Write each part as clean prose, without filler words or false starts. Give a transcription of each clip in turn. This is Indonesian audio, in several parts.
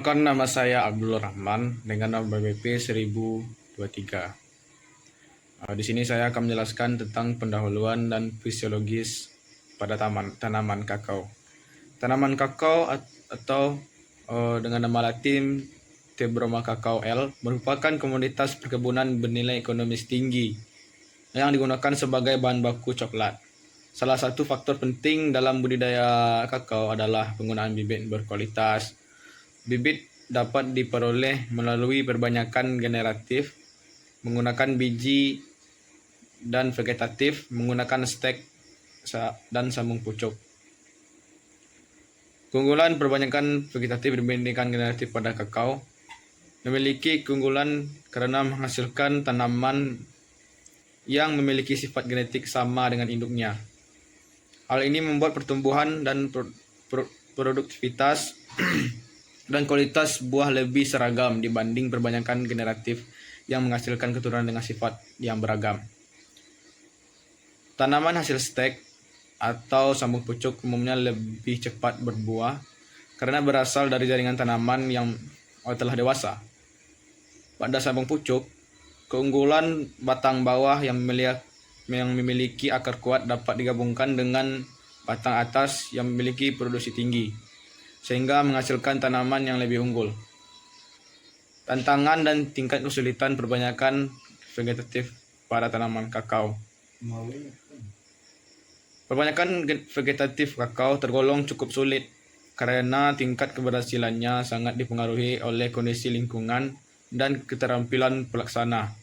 Perkenalkan, nama saya Abdul Rahman dengan nomor BPP 1023. Di sini saya akan menjelaskan tentang pendahuluan dan fisiologis pada tanaman kakao. Tanaman kakao atau dengan nama latin Theobroma cacao L merupakan komoditas perkebunan bernilai ekonomis tinggi yang digunakan sebagai bahan baku coklat. Salah satu faktor penting dalam budidaya kakao adalah penggunaan bibit berkualitas. Bibit dapat diperoleh melalui perbanyakan generatif, menggunakan biji, dan vegetatif, menggunakan stek dan sambung pucuk. Keunggulan perbanyakan vegetatif dibandingkan generatif pada kakao memiliki keunggulan karena menghasilkan tanaman yang memiliki sifat genetik sama dengan induknya. Hal ini membuat pertumbuhan dan produktivitas dan kualitas buah lebih seragam dibanding perbanyakan generatif yang menghasilkan keturunan dengan sifat yang beragam. Tanaman hasil stek atau sambung pucuk umumnya lebih cepat berbuah karena berasal dari jaringan tanaman yang telah dewasa. Pada sambung pucuk, keunggulan batang bawah yang memiliki akar kuat dapat digabungkan dengan batang atas yang memiliki produksi tinggi, sehingga menghasilkan tanaman yang lebih unggul. Tantangan dan tingkat kesulitan perbanyakan vegetatif pada tanaman kakao. Perbanyakan vegetatif kakao tergolong cukup sulit karena tingkat keberhasilannya sangat dipengaruhi oleh kondisi lingkungan dan keterampilan pelaksana.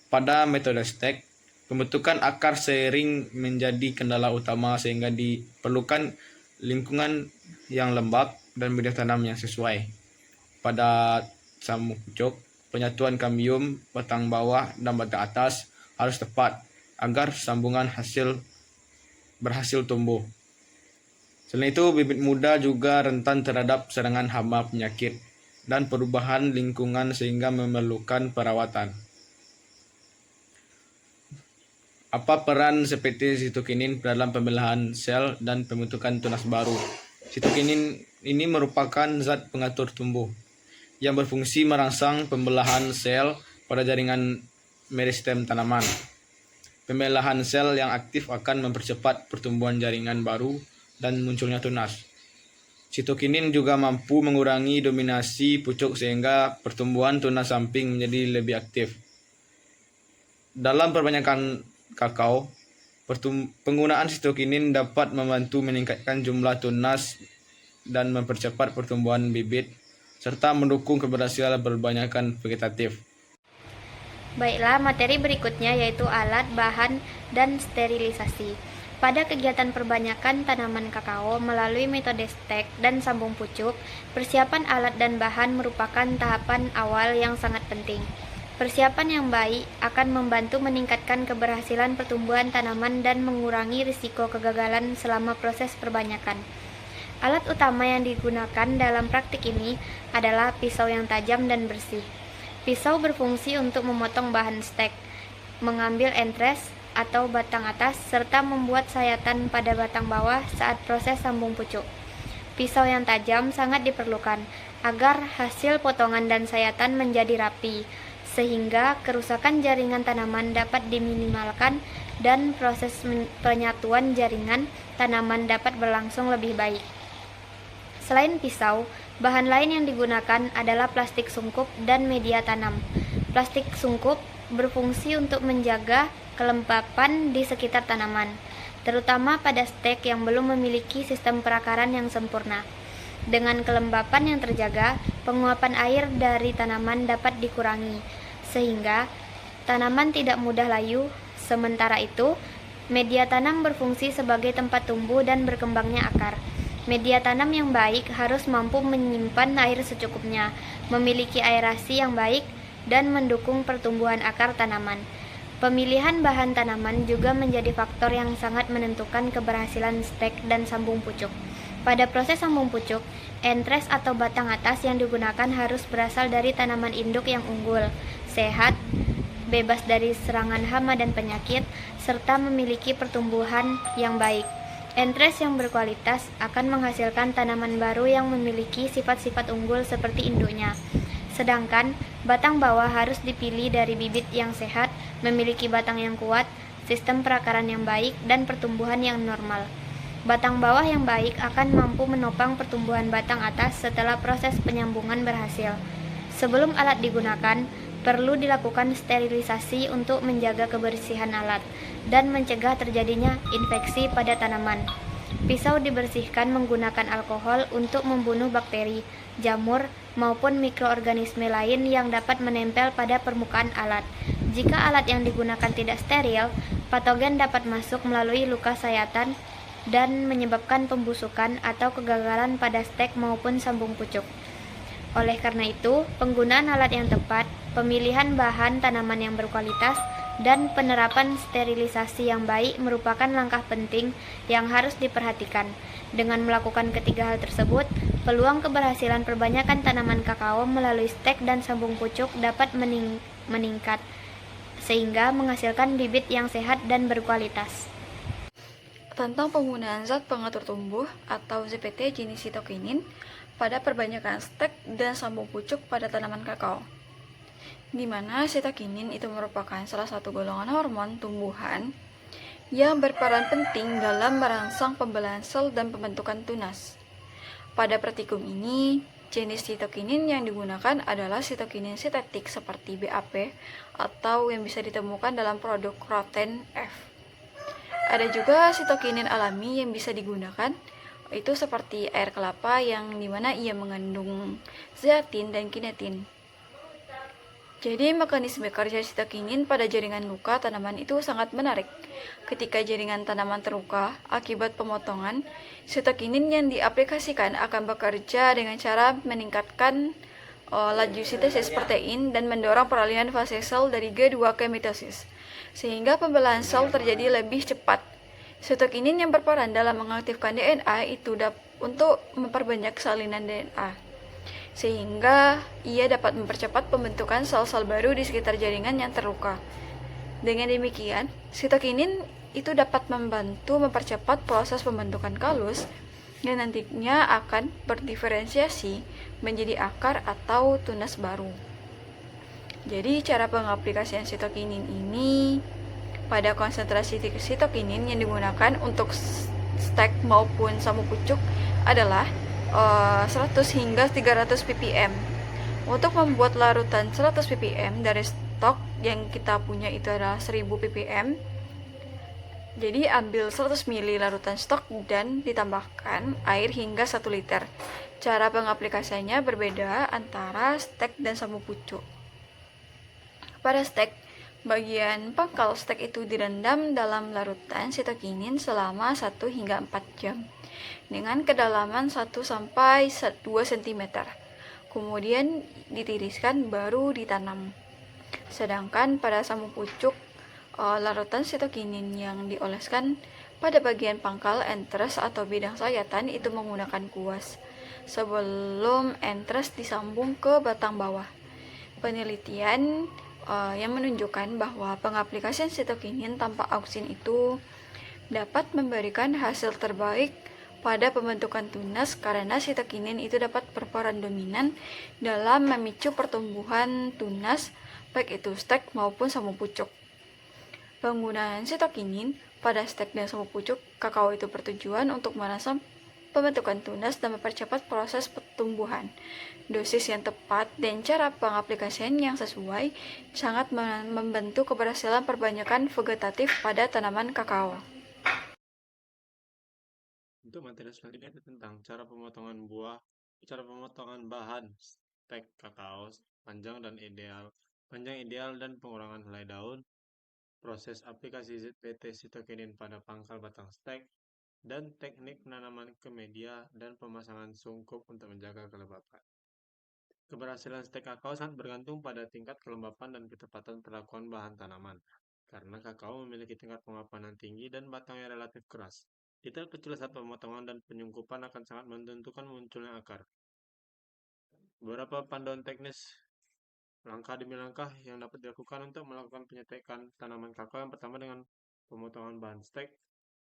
Pada metode stek, pembentukan akar seiring menjadi kendala utama sehingga diperlukan lingkungan yang lembab dan media tanam yang sesuai. Pada sambung pucuk, penyatuan kambium, batang bawah, dan batang atas harus tepat agar sambungan berhasil tumbuh. Selain itu, bibit muda juga rentan terhadap serangan hama, penyakit, dan perubahan lingkungan sehingga memerlukan perawatan. Apa peran seperti sitokinin dalam pembelahan sel dan pembentukan tunas baru? Sitokinin ini merupakan zat pengatur tumbuh yang berfungsi merangsang pembelahan sel pada jaringan meristem tanaman. Pembelahan sel yang aktif akan mempercepat pertumbuhan jaringan baru dan munculnya tunas. Sitokinin juga mampu mengurangi dominasi pucuk sehingga pertumbuhan tunas samping menjadi lebih aktif. Dalam perbanyakan kakao, penggunaan sitokinin dapat membantu meningkatkan jumlah tunas dan mempercepat pertumbuhan bibit, serta mendukung keberhasilan perbanyakan vegetatif. Baiklah, materi berikutnya yaitu alat, bahan, dan sterilisasi. Pada kegiatan perbanyakan tanaman kakao melalui metode stek dan sambung pucuk, persiapan alat dan bahan merupakan tahapan awal yang sangat penting. Persiapan yang baik akan membantu meningkatkan keberhasilan pertumbuhan tanaman dan mengurangi risiko kegagalan selama proses perbanyakan. Alat utama yang digunakan dalam praktik ini adalah pisau yang tajam dan bersih. Pisau berfungsi untuk memotong bahan stek, mengambil entres atau batang atas, serta membuat sayatan pada batang bawah saat proses sambung pucuk. Pisau yang tajam sangat diperlukan agar hasil potongan dan sayatan menjadi rapi, sehingga kerusakan jaringan tanaman dapat diminimalkan dan proses penyatuan jaringan tanaman dapat berlangsung lebih baik. Selain pisau, bahan lain yang digunakan adalah plastik sungkup dan media tanam. Plastik sungkup berfungsi untuk menjaga kelembapan di sekitar tanaman, terutama pada stek yang belum memiliki sistem perakaran yang sempurna. Dengan kelembapan yang terjaga, penguapan air dari tanaman dapat dikurangi, sehingga tanaman tidak mudah layu. Sementara itu, media tanam berfungsi sebagai tempat tumbuh dan berkembangnya akar. Media tanam yang baik harus mampu menyimpan air secukupnya, memiliki aerasi yang baik, dan mendukung pertumbuhan akar tanaman. Pemilihan bahan tanaman juga menjadi faktor yang sangat menentukan keberhasilan stek dan sambung pucuk. Pada proses sambung pucuk, entres atau batang atas yang digunakan harus berasal dari tanaman induk yang unggul, sehat, bebas dari serangan hama dan penyakit, serta memiliki pertumbuhan yang baik. Entres yang berkualitas akan menghasilkan tanaman baru yang memiliki sifat-sifat unggul seperti induknya. Sedangkan batang bawah harus dipilih dari bibit yang sehat, memiliki batang yang kuat, sistem perakaran yang baik, dan pertumbuhan yang normal. Batang bawah yang baik akan mampu menopang pertumbuhan batang atas setelah proses penyambungan berhasil. Sebelum alat digunakan, perlu dilakukan sterilisasi untuk menjaga kebersihan alat dan mencegah terjadinya infeksi pada tanaman. Pisau dibersihkan menggunakan alkohol untuk membunuh bakteri, jamur, maupun mikroorganisme lain yang dapat menempel pada permukaan alat. Jika alat yang digunakan tidak steril, patogen dapat masuk melalui luka sayatan dan menyebabkan pembusukan atau kegagalan pada stek maupun sambung pucuk. Oleh karena itu, penggunaan alat yang tepat, pemilihan bahan tanaman yang berkualitas, dan penerapan sterilisasi yang baik merupakan langkah penting yang harus diperhatikan. Dengan melakukan ketiga hal tersebut, peluang keberhasilan perbanyakan tanaman kakao melalui stek dan sambung pucuk dapat meningkat, sehingga menghasilkan bibit yang sehat dan berkualitas. Tentang penggunaan zat pengatur tumbuh atau ZPT jenis sitokinin pada perbanyakan stek dan sambung pucuk pada tanaman kakao, di mana sitokinin itu merupakan salah satu golongan hormon tumbuhan yang berperan penting dalam merangsang pembelahan sel dan pembentukan tunas. Pada praktikum ini, jenis sitokinin yang digunakan adalah sitokinin sintetik seperti BAP atau yang bisa ditemukan dalam produk Roten F. Ada juga sitokinin alami yang bisa digunakan, itu seperti air kelapa yang dimana ia mengandung zeatin dan kinetin. Jadi mekanisme kerja sitokinin pada jaringan luka tanaman itu sangat menarik. Ketika jaringan tanaman terluka akibat pemotongan, sitokinin yang diaplikasikan akan bekerja dengan cara meningkatkan laju sintesis protein dan mendorong peralihan fase sel dari G2 ke mitosis, sehingga pembelahan sel terjadi lebih cepat. Sitokinin yang berperan dalam mengaktifkan DNA itu untuk memperbanyak salinan DNA, sehingga ia dapat mempercepat pembentukan sel-sel baru di sekitar jaringan yang terluka. Dengan demikian, sitokinin itu dapat membantu mempercepat proses pembentukan kalus yang nantinya akan berdiferensiasi menjadi akar atau tunas baru. Jadi cara pengaplikasian sitokinin ini pada konsentrasi sitokinin yang digunakan untuk stek maupun sambung pucuk adalah 100 hingga 300 ppm. Untuk membuat larutan 100 ppm dari stok yang kita punya itu adalah 1000 ppm. Jadi ambil 100 ml larutan stok dan ditambahkan air hingga 1 liter. Cara pengaplikasiannya berbeda antara stek dan sambung pucuk. Pada stek, bagian pangkal stek itu direndam dalam larutan sitokinin selama 1 hingga 4 jam dengan kedalaman 1 sampai 2 cm. Kemudian ditiriskan baru ditanam. Sedangkan pada sambung pucuk, larutan sitokinin yang dioleskan pada bagian pangkal entres atau bidang sayatan itu menggunakan kuas sebelum entres disambung ke batang bawah. Penelitian yang menunjukkan bahwa pengaplikasian sitokinin tanpa auksin itu dapat memberikan hasil terbaik pada pembentukan tunas karena sitokinin itu dapat berperan dominan dalam memicu pertumbuhan tunas baik itu stek maupun sambung pucuk. Penggunaan sitokinin pada stek dan sambung pucuk kakao itu bertujuan untuk merangsang pembentukan tunas dan mempercepat proses pertumbuhan. Dosis yang tepat dan cara pengaplikasian yang sesuai sangat membantu keberhasilan perbanyakan vegetatif pada tanaman kakao. Untuk materi selanjutnya itu tentang cara pemotongan bahan stek kakao panjang ideal dan pengurangan helai daun, proses aplikasi ZPT sitokinin pada pangkal batang stek, dan teknik penanaman ke media dan pemasangan sungkup untuk menjaga kelembapan. Keberhasilan stek kakao sangat bergantung pada tingkat kelembapan dan ketepatan perlakuan bahan tanaman, karena kakao memiliki tingkat pengapanan tinggi dan batangnya relatif keras. Detail kecil saat pemotongan dan penyungkupan akan sangat menentukan munculnya akar. Beberapa panduan teknis langkah demi langkah yang dapat dilakukan untuk melakukan penyetekan tanaman kakao. Yang pertama dengan pemotongan bahan stek.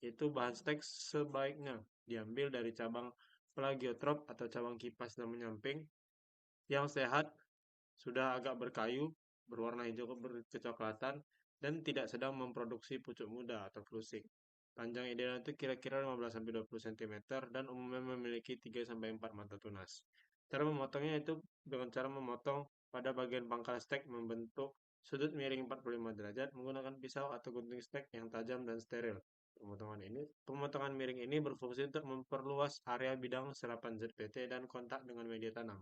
Yaitu bahan stek sebaiknya diambil dari cabang plagiotrop atau cabang kipas dan menyamping yang sehat, sudah agak berkayu, berwarna hijau kecoklatan, dan tidak sedang memproduksi pucuk muda atau flusing. Panjang ideal itu kira-kira 15-20 cm dan umumnya memiliki 3-4 mata tunas. Cara memotongnya itu dengan cara memotong pada bagian pangkal stek membentuk sudut miring 45 derajat menggunakan pisau atau gunting stek yang tajam dan steril. Pemotongan miring ini berfungsi untuk memperluas area bidang serapan ZPT dan kontak dengan media tanam.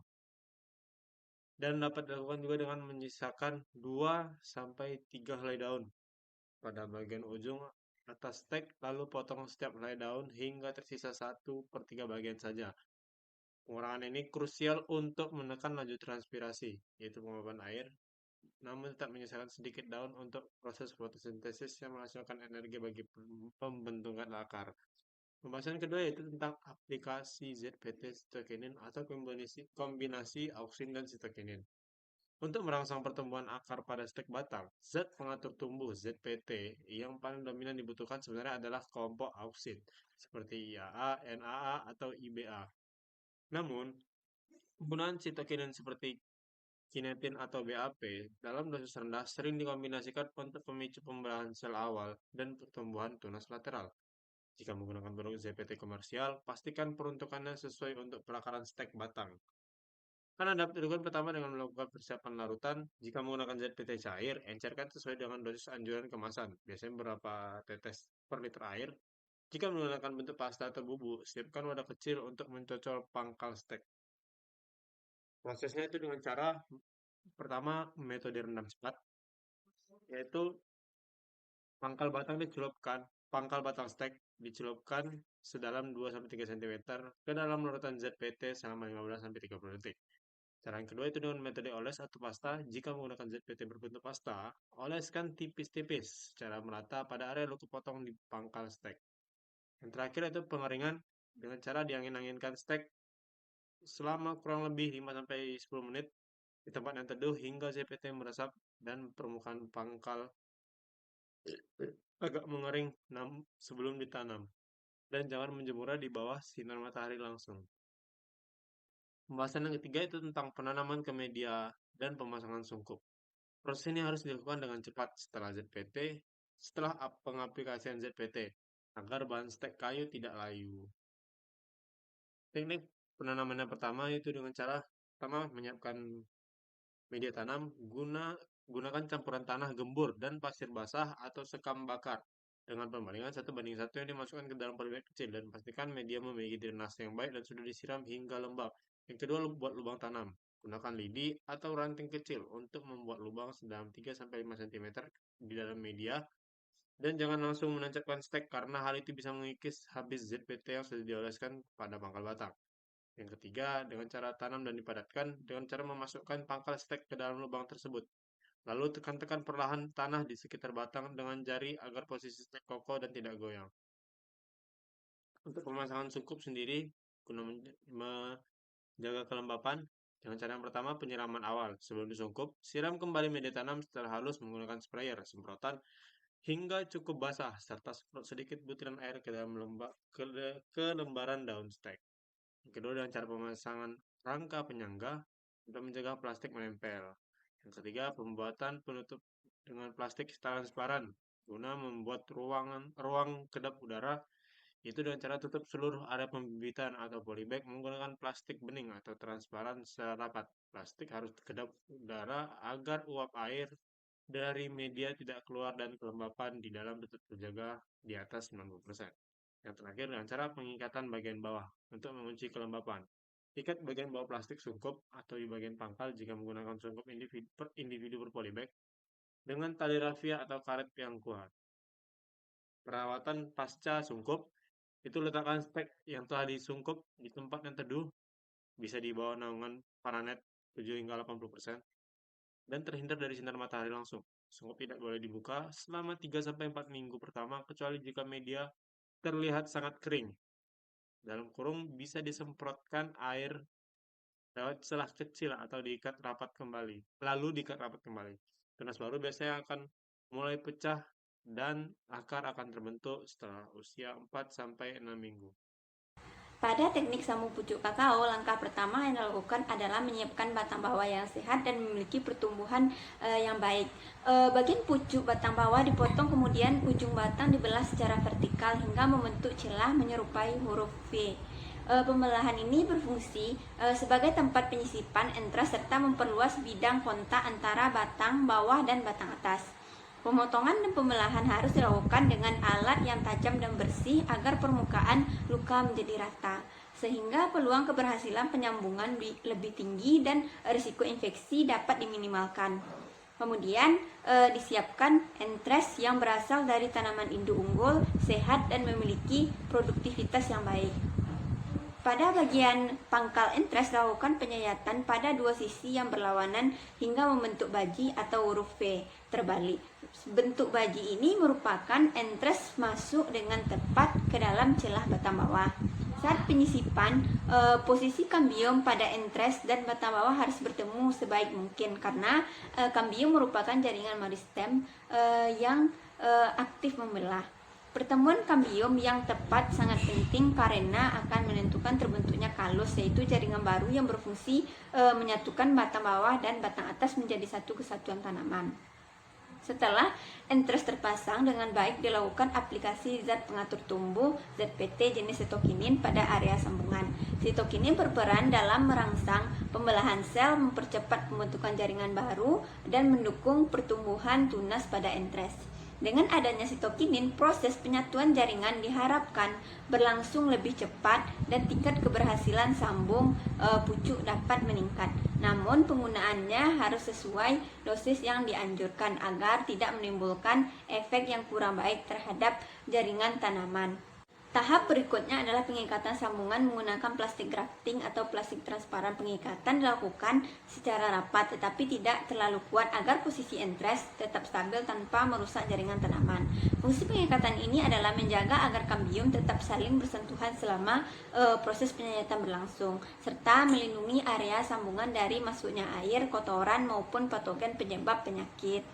Dan dapat dilakukan juga dengan menyisakan 2-3 helai daun pada bagian ujung atas stek, lalu potong setiap helai daun hingga tersisa 1/3 bagian saja. Pengurangan ini krusial untuk menekan laju transpirasi, yaitu penguapan air, namun tetap menyisakan sedikit daun untuk proses fotosintesis yang menghasilkan energi bagi pembentukan akar. Pembahasan kedua yaitu tentang aplikasi ZPT sitokinin atau kombinasi auksin dan sitokinin. Untuk merangsang pertumbuhan akar pada stek batang, zat pengatur tumbuh ZPT yang paling dominan dibutuhkan sebenarnya adalah kelompok auksin, seperti IAA, NAA, atau IBA. Namun, penggunaan sitokinin seperti kinetin atau BAP dalam dosis rendah sering dikombinasikan untuk pemicu pembelahan sel awal dan pertumbuhan tunas lateral. Jika menggunakan produk ZPT komersial, pastikan peruntukannya sesuai untuk perakaran stek batang. Karena dapat dilakukan pertama dengan melakukan persiapan larutan. Jika menggunakan ZPT cair, encerkan sesuai dengan dosis anjuran kemasan, biasanya berapa tetes per liter air. Jika menggunakan bentuk pasta atau bubuk, siapkan wadah kecil untuk mencocol pangkal stek. Prosesnya itu dengan cara pertama metode rendam cepat, yaitu pangkal batang stek dicelupkan sedalam 2-3 cm ke dalam larutan ZPT selama 15-30 detik. Cara yang kedua itu dengan metode oles atau pasta. Jika menggunakan ZPT berbentuk pasta, oleskan tipis-tipis secara merata pada area luka potong di pangkal stek. Yang terakhir itu pengeringan dengan cara diangin-anginkan stek selama kurang lebih 5-10 menit di tempat yang teduh hingga ZPT meresap dan permukaan pangkal agak mengering sebelum ditanam. Dan jangan menjemurnya di bawah sinar matahari langsung. Pembahasan yang ketiga itu tentang penanaman ke media dan pemasangan sungkup. Proses ini harus dilakukan dengan cepat setelah pengaplikasian ZPT, agar bahan stek kayu tidak layu. Teknik penanaman yang pertama itu dengan cara pertama menyiapkan media tanam, gunakan campuran tanah gembur dan pasir basah atau sekam bakar dengan pembalingan 1:1 yang dimasukkan ke dalam polybag kecil dan pastikan media memiliki drainase yang baik dan sudah disiram hingga lembab. Yang kedua, buat lubang tanam. Gunakan lidi atau ranting kecil untuk membuat lubang sedalam 3-5 cm di dalam media dan jangan langsung menancapkan stek karena hal itu bisa mengikis habis ZPT yang sudah dioleskan pada pangkal batang. Yang ketiga, dengan cara tanam dan dipadatkan dengan cara memasukkan pangkal stek ke dalam lubang tersebut. Lalu tekan-tekan perlahan tanah di sekitar batang dengan jari agar posisi stek kokoh dan tidak goyang. Untuk pemasangan sungkup sendiri, guna menjaga kelembapan, dengan cara yang pertama penyiraman awal. Sebelum disungkup, siram kembali media tanam secara halus menggunakan sprayer, semprotan, hingga cukup basah, serta semprot sedikit butiran air ke dalam ke lembaran daun stek. Yang kedua, dengan cara pemasangan rangka penyangga untuk menjaga plastik menempel. Yang ketiga, pembuatan penutup dengan plastik transparan guna membuat ruang kedap udara, itu dengan cara tutup seluruh area pembibitan atau polybag menggunakan plastik bening atau transparan secara rapat. Plastik harus kedap udara agar uap air dari media tidak keluar dan kelembapan di dalam tetap terjaga di atas 90%. Yang terakhir dengan cara pengikatan bagian bawah untuk mengunci kelembapan. Ikat bagian bawah plastik sungkup atau di bagian pangkal jika menggunakan sungkup individu berpolybag dengan tali rafia atau karet yang kuat. Perawatan pasca sungkup itu letakkan stek yang telah disungkup di tempat yang teduh, bisa di bawah naungan paranet 7-80%, dan terhindar dari sinar matahari langsung. Sungkup tidak boleh dibuka selama 3-4 minggu pertama kecuali jika media terlihat sangat kering. Dalam kurung bisa disemprotkan air lewat celah kecil atau diikat rapat kembali. Lalu diikat rapat kembali. Tunas baru biasanya akan mulai pecah dan akar akan terbentuk setelah usia 4-6 minggu. Pada teknik sambung pucuk kakao, langkah pertama yang dilakukan adalah menyiapkan batang bawah yang sehat dan memiliki pertumbuhan yang baik. Bagian pucuk batang bawah dipotong, kemudian ujung batang dibelah secara vertikal hingga membentuk celah menyerupai huruf V. Pembelahan ini berfungsi sebagai tempat penyisipan entres serta memperluas bidang kontak antara batang bawah dan batang atas. Pemotongan dan pembelahan harus dilakukan dengan alat yang tajam dan bersih agar permukaan luka menjadi rata, sehingga peluang keberhasilan penyambungan lebih tinggi dan risiko infeksi dapat diminimalkan. Kemudian disiapkan entres yang berasal dari tanaman induk unggul, sehat dan memiliki produktivitas yang baik. Pada bagian pangkal entres dilakukan penyayatan pada dua sisi yang berlawanan hingga membentuk baji atau huruf V terbalik. Bentuk baji ini merupakan entres masuk dengan tepat ke dalam celah batang bawah. Saat penyisipan, posisi kambium pada entres dan batang bawah harus bertemu sebaik mungkin karena kambium merupakan jaringan meristem yang aktif membelah. Pertemuan kambium yang tepat sangat penting karena akan menentukan terbentuknya kalus, yaitu jaringan baru yang berfungsi menyatukan batang bawah dan batang atas menjadi satu kesatuan tanaman. Setelah entres terpasang dengan baik, dilakukan aplikasi zat pengatur tumbuh ZPT jenis sitokinin pada area sambungan. Sitokinin berperan dalam merangsang pembelahan sel, mempercepat pembentukan jaringan baru, dan mendukung pertumbuhan tunas pada entres. Dengan adanya sitokinin, proses penyatuan jaringan diharapkan berlangsung lebih cepat dan tingkat keberhasilan sambung pucuk dapat meningkat. Namun penggunaannya harus sesuai dosis yang dianjurkan agar tidak menimbulkan efek yang kurang baik terhadap jaringan tanaman. Tahap berikutnya adalah pengikatan sambungan menggunakan plastik grafting atau plastik transparan. Pengikatan dilakukan secara rapat tetapi tidak terlalu kuat agar posisi entres tetap stabil tanpa merusak jaringan tanaman. Fungsi pengikatan ini adalah menjaga agar kambium tetap saling bersentuhan selama proses penyayatan berlangsung, serta melindungi area sambungan dari masuknya air, kotoran maupun patogen penyebab penyakit.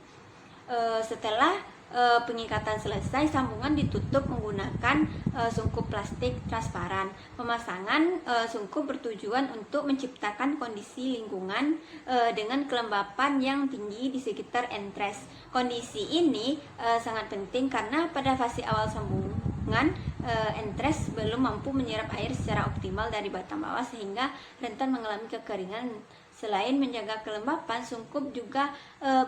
Setelah pengikatan selesai, sambungan ditutup menggunakan sungkup plastik transparan. Pemasangan sungkup bertujuan untuk menciptakan kondisi lingkungan dengan kelembapan yang tinggi di sekitar entres. Kondisi ini sangat penting karena pada fase awal sambungan entres belum mampu menyerap air secara optimal dari batang bawah sehingga rentan mengalami kekeringan. Selain menjaga kelembapan, sungkup juga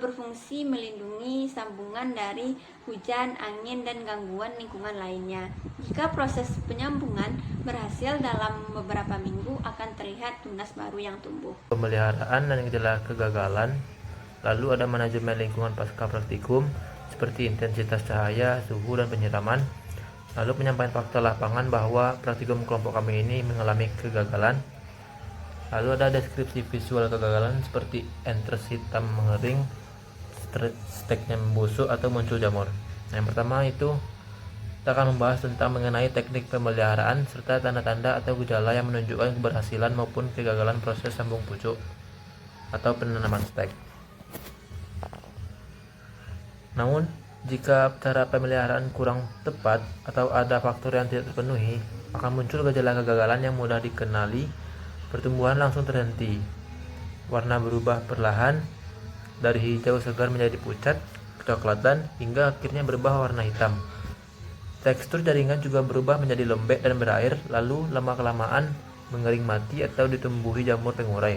berfungsi melindungi sambungan dari hujan, angin, dan gangguan lingkungan lainnya. Jika proses penyambungan berhasil, dalam beberapa minggu akan terlihat tunas baru yang tumbuh. Pemeliharaan dan gejala kegagalan. Lalu ada manajemen lingkungan pasca praktikum seperti intensitas cahaya, suhu, dan penyiraman. Lalu penyampaian fakta lapangan bahwa praktikum kelompok kami ini mengalami kegagalan. Lalu ada deskripsi visual kegagalan seperti entres hitam mengering, steknya membusuk atau muncul jamur. Yang pertama itu kita akan membahas tentang mengenai teknik pemeliharaan serta tanda-tanda atau gejala yang menunjukkan keberhasilan maupun kegagalan proses sambung pucuk atau penanaman stek. Namun, jika cara pemeliharaan kurang tepat atau ada faktor yang tidak terpenuhi, akan muncul gejala kegagalan yang mudah dikenali. Pertumbuhan langsung terhenti, warna berubah perlahan dari hijau segar menjadi pucat, kecoklatan, hingga akhirnya berubah warna hitam. Tekstur jaringan juga berubah menjadi lembek dan berair, lalu lama-kelamaan mengering mati atau ditumbuhi jamur pengurai.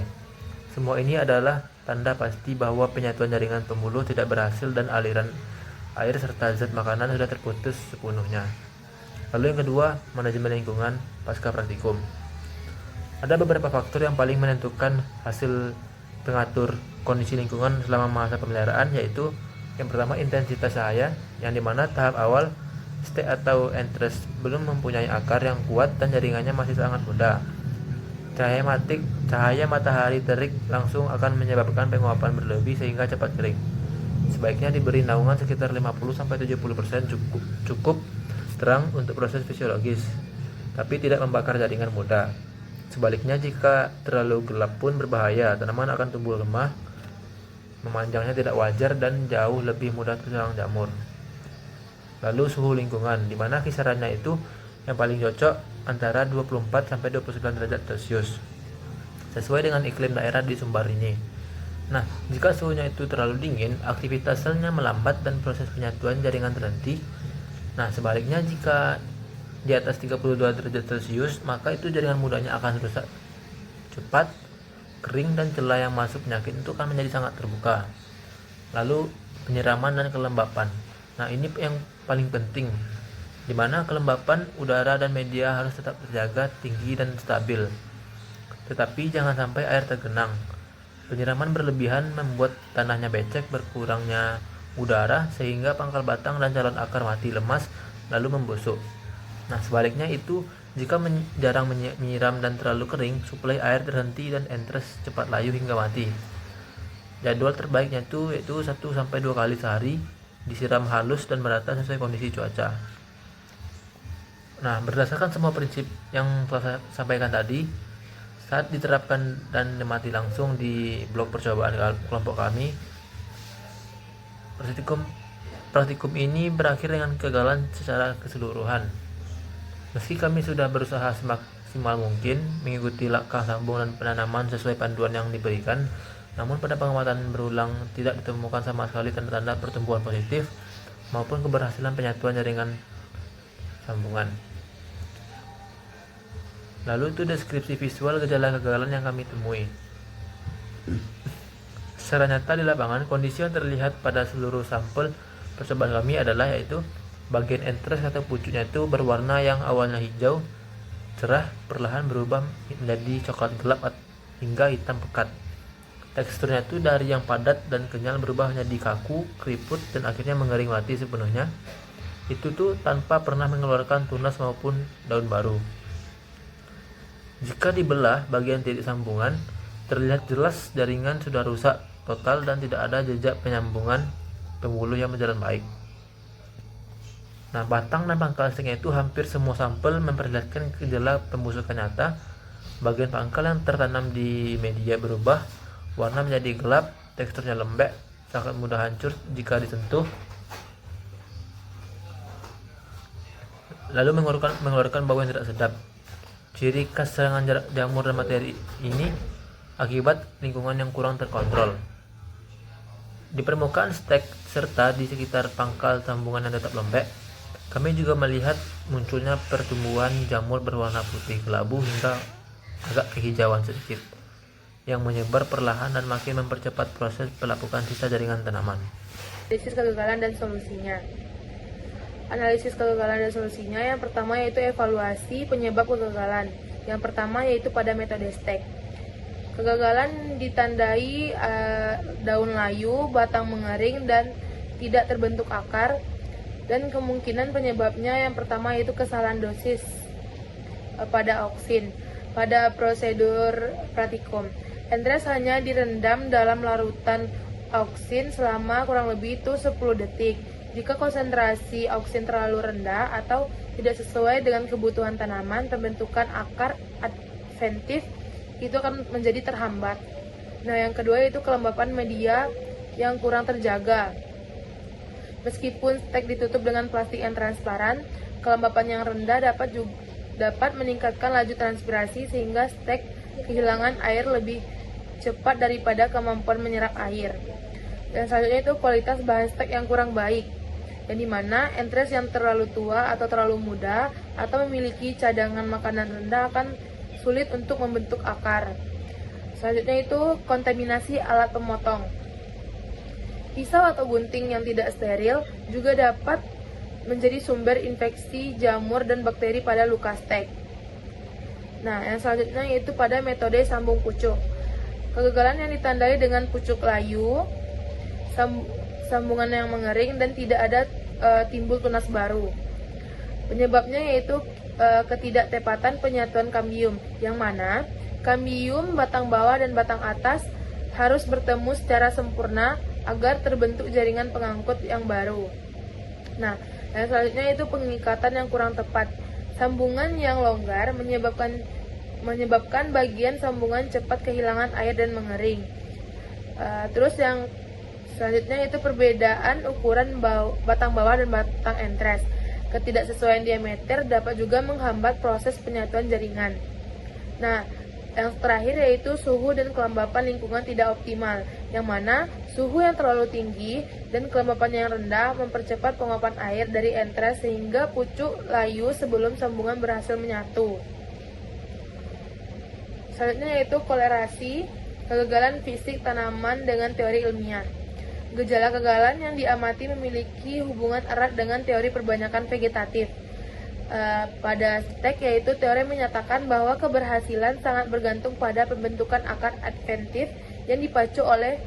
Semua ini adalah tanda pasti bahwa penyatuan jaringan pembuluh tidak berhasil dan aliran air serta zat makanan sudah terputus sepenuhnya. Lalu yang kedua, manajemen lingkungan pasca praktikum. Ada beberapa faktor yang paling menentukan hasil pengatur kondisi lingkungan selama masa pemeliharaan, yaitu yang pertama intensitas cahaya, yang dimana tahap awal stek atau entres belum mempunyai akar yang kuat dan jaringannya masih sangat muda. Cahaya matahari terik langsung akan menyebabkan penguapan berlebih sehingga cepat kering. Sebaiknya diberi naungan sekitar 50-70% cukup terang untuk proses fisiologis, tapi tidak membakar jaringan muda. Sebaliknya, jika terlalu gelap pun berbahaya, tanaman akan tumbuh lemah, memanjangnya tidak wajar, dan jauh lebih mudah terserang jamur. Lalu suhu lingkungan, di mana kisarannya itu yang paling cocok antara 24-29 derajat Celcius, sesuai dengan iklim daerah di sumber ini. Nah, jika suhunya itu terlalu dingin, aktivitas selnya melambat dan proses penyatuan jaringan terhenti. Nah, sebaliknya jika di atas 32 derajat Celcius, maka itu jaringan mudanya akan rusak cepat, kering, dan celah yang masuk penyakit itu akan menjadi sangat terbuka. Lalu penyiraman dan kelembapan. Nah, ini yang paling penting, di mana kelembapan udara dan media harus tetap terjaga tinggi dan stabil. Tetapi jangan sampai air tergenang. Penyiraman berlebihan membuat tanahnya becek, berkurangnya udara sehingga pangkal batang dan calon akar mati, lemas, lalu membusuk. Nah, sebaliknya itu jika jarang menyiram dan terlalu kering, suplai air terhenti dan entres cepat layu hingga mati. Jadwal terbaiknya itu yaitu 1-2 kali sehari, disiram halus dan merata sesuai kondisi cuaca. Nah, berdasarkan semua prinsip yang telah saya sampaikan tadi, saat diterapkan dan dimati langsung di blok percobaan kelompok kami, praktikum ini berakhir dengan kegagalan secara keseluruhan. Meski kami sudah berusaha semaksimal mungkin mengikuti langkah sambung dan penanaman sesuai panduan yang diberikan, namun pada pengamatan berulang tidak ditemukan sama sekali tanda-tanda pertumbuhan positif maupun keberhasilan penyatuan jaringan sambungan. Lalu itu deskripsi visual gejala kegagalan yang kami temui. Secara nyata di lapangan, kondisi yang terlihat pada seluruh sampel percobaan kami adalah yaitu bagian entres atau pucuknya itu berwarna yang awalnya hijau cerah perlahan berubah menjadi coklat gelap hingga hitam pekat. Teksturnya itu dari yang padat dan kenyal berubah menjadi kaku, keriput, dan akhirnya mengering mati sepenuhnya. Itu tuh tanpa pernah mengeluarkan tunas maupun daun baru. Jika dibelah bagian titik sambungan, terlihat jelas jaringan sudah rusak total dan tidak ada jejak penyambungan pembuluh yang berjalan baik. Nah, batang dan pangkal listriknya itu hampir semua sampel memperlihatkan gejala pembusukan nyata. Bagian pangkal yang tertanam di media berubah, warna menjadi gelap, teksturnya lembek, sangat mudah hancur jika disentuh, lalu mengeluarkan bau yang tidak sedap. Ciri khas serangan jamur dan materi ini akibat lingkungan yang kurang terkontrol. Di permukaan stek serta di sekitar pangkal sambungan yang tetap lembek, kami juga melihat munculnya pertumbuhan jamur berwarna putih kelabu hingga agak kehijauan sedikit, yang menyebar perlahan dan makin mempercepat proses pelapukan sisa jaringan tanaman. Analisis kegagalan dan solusinya. Analisis kegagalan dan solusinya yang pertama yaitu evaluasi penyebab kegagalan. Yang pertama yaitu pada metode stek. Kegagalan ditandai daun layu, batang mengering, dan tidak terbentuk akar. Dan kemungkinan penyebabnya yang pertama yaitu kesalahan dosis pada auksin. Pada prosedur praktikum, entres hanya direndam dalam larutan auksin selama kurang lebih itu 10 detik. Jika konsentrasi auksin terlalu rendah atau tidak sesuai dengan kebutuhan tanaman, pembentukan akar adventif itu akan menjadi terhambat. Nah, yang kedua itu kelembapan media yang kurang terjaga. Meskipun stek ditutup dengan plastik yang transparan, kelembapan yang rendah dapat meningkatkan laju transpirasi sehingga stek kehilangan air lebih cepat daripada kemampuan menyerap air. Dan selanjutnya itu kualitas bahan stek yang kurang baik, yang dimana entres yang terlalu tua atau terlalu muda atau memiliki cadangan makanan rendah akan sulit untuk membentuk akar. Selanjutnya itu kontaminasi alat pemotong. Pisau atau gunting yang tidak steril juga dapat menjadi sumber infeksi jamur dan bakteri pada luka stek. Nah, yang selanjutnya yaitu pada metode sambung pucuk. Kegagalan yang ditandai dengan pucuk layu, sambungan yang mengering, dan tidak ada timbul tunas baru. Penyebabnya yaitu ketidaktepatan penyatuan kambium, yang mana kambium batang bawah dan batang atas harus bertemu secara sempurna agar terbentuk jaringan pengangkut yang baru. Nah, yang selanjutnya itu pengikatan yang kurang tepat. Sambungan yang longgar menyebabkan bagian sambungan cepat kehilangan air dan mengering. Terus yang Selanjutnya yaitu perbedaan ukuran batang bawah dan batang entres. Ketidaksesuaian diameter dapat juga menghambat proses penyatuan jaringan. Nah, yang terakhir yaitu suhu dan kelembapan lingkungan tidak optimal, yang mana suhu yang terlalu tinggi dan kelembapan yang rendah mempercepat penguapan air dari entres sehingga pucuk layu sebelum sambungan berhasil menyatu. Selanjutnya yaitu kolerasi, kegagalan fisik tanaman dengan teori ilmiah. Gejala kegagalan yang diamati memiliki hubungan erat dengan teori perbanyakan vegetatif. Pada stek yaitu teori menyatakan bahwa keberhasilan sangat bergantung pada pembentukan akar adventif yang dipacu oleh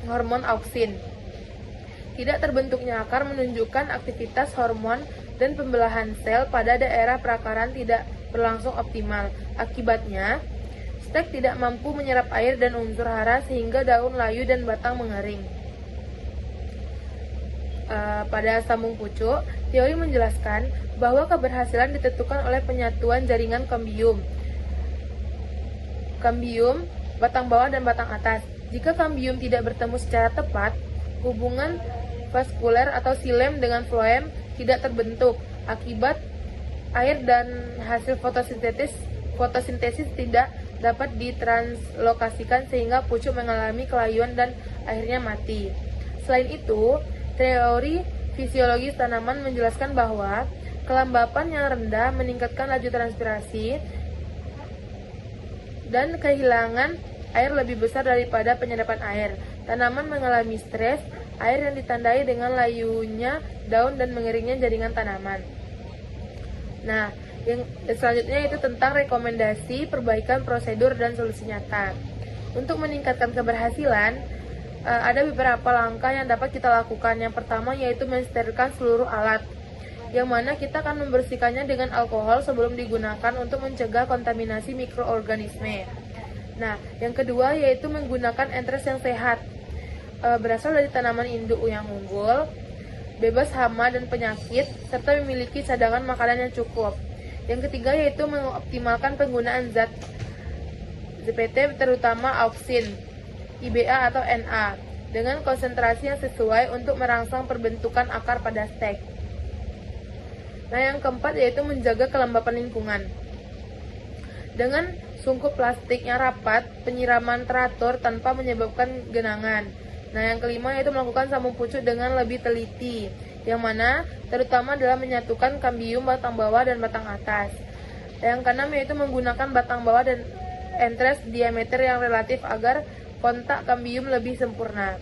hormon auksin. Tidak terbentuknya akar menunjukkan aktivitas hormon dan pembelahan sel pada daerah perakaran tidak berlangsung optimal. Akibatnya, stek tidak mampu menyerap air dan unsur hara sehingga daun layu dan batang mengering. Pada sambung pucuk, teori menjelaskan bahwa keberhasilan ditentukan oleh penyatuan jaringan kambium, batang bawah dan batang atas. Jika kambium tidak bertemu secara tepat, hubungan vaskuler atau silem dengan floem tidak terbentuk. Akibat air dan hasil fotosintesis tidak dapat ditranslokasikan sehingga pucuk mengalami kelayuan dan akhirnya mati. Selain itu, teori fisiologis tanaman menjelaskan bahwa kelembapan yang rendah meningkatkan laju transpirasi dan kehilangan air lebih besar daripada penyerapan air. Tanaman mengalami stres air yang ditandai dengan layunya daun dan mengeringnya jaringan tanaman. Nah, yang selanjutnya itu tentang rekomendasi perbaikan prosedur dan solusi nyata. Untuk meningkatkan keberhasilan, ada beberapa langkah yang dapat kita lakukan. Yang pertama yaitu mensterilkan seluruh alat, yang mana kita akan membersihkannya dengan alkohol sebelum digunakan untuk mencegah kontaminasi mikroorganisme. Nah, yang kedua yaitu menggunakan entres yang sehat, berasal dari tanaman induk yang unggul, bebas hama dan penyakit, serta memiliki cadangan makanan yang cukup. Yang ketiga yaitu mengoptimalkan penggunaan zat ZPT terutama auksin, IBA atau Na, dengan konsentrasi yang sesuai untuk merangsang perbentukan akar pada stek. Nah, yang keempat yaitu menjaga kelembapan lingkungan. Dengan sungkup plastik yang rapat, penyiraman teratur tanpa menyebabkan genangan. Nah, yang kelima yaitu melakukan sambung pucuk dengan lebih teliti, yang mana terutama adalah menyatukan kambium batang bawah dan batang atas. Yang keenam yaitu menggunakan batang bawah dan entres diameter yang relatif agar kontak kambium lebih sempurna.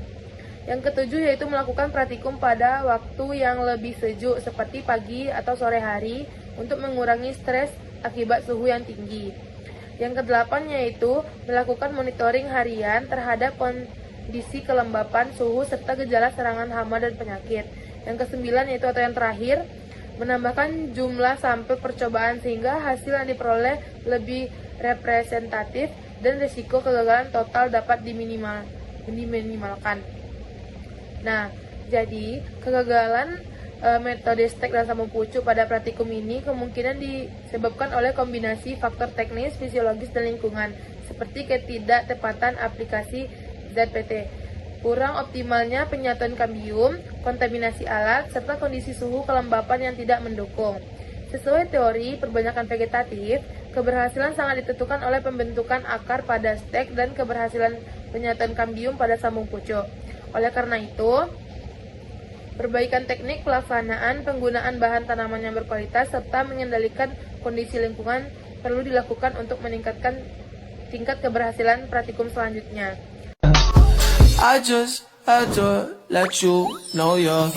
Yang ketujuh yaitu melakukan praktikum pada waktu yang lebih sejuk seperti pagi atau sore hari untuk mengurangi stres akibat suhu yang tinggi. Yang kedelapan yaitu melakukan monitoring harian terhadap kondisi kelembapan, suhu, serta gejala serangan hama dan penyakit. Yang kesembilan yaitu atau yang terakhir, menambahkan jumlah sampel percobaan sehingga hasil yang diperoleh lebih representatif dan risiko kegagalan total dapat diminimalkan. Nah, jadi kegagalan metode stek dan sambung pucuk pada praktikum ini kemungkinan disebabkan oleh kombinasi faktor teknis, fisiologis, dan lingkungan, seperti ketidaktepatan aplikasi ZPT, kurang optimalnya penyatuan kambium, kontaminasi alat, serta kondisi suhu kelembapan yang tidak mendukung. Sesuai teori perbanyakan vegetatif, keberhasilan sangat ditentukan oleh pembentukan akar pada stek dan keberhasilan penyatuan kambium pada sambung pucuk. Oleh karena itu, perbaikan teknik pelaksanaan, penggunaan bahan tanaman yang berkualitas, serta mengendalikan kondisi lingkungan perlu dilakukan untuk meningkatkan tingkat keberhasilan praktikum selanjutnya. I just had to let you know you're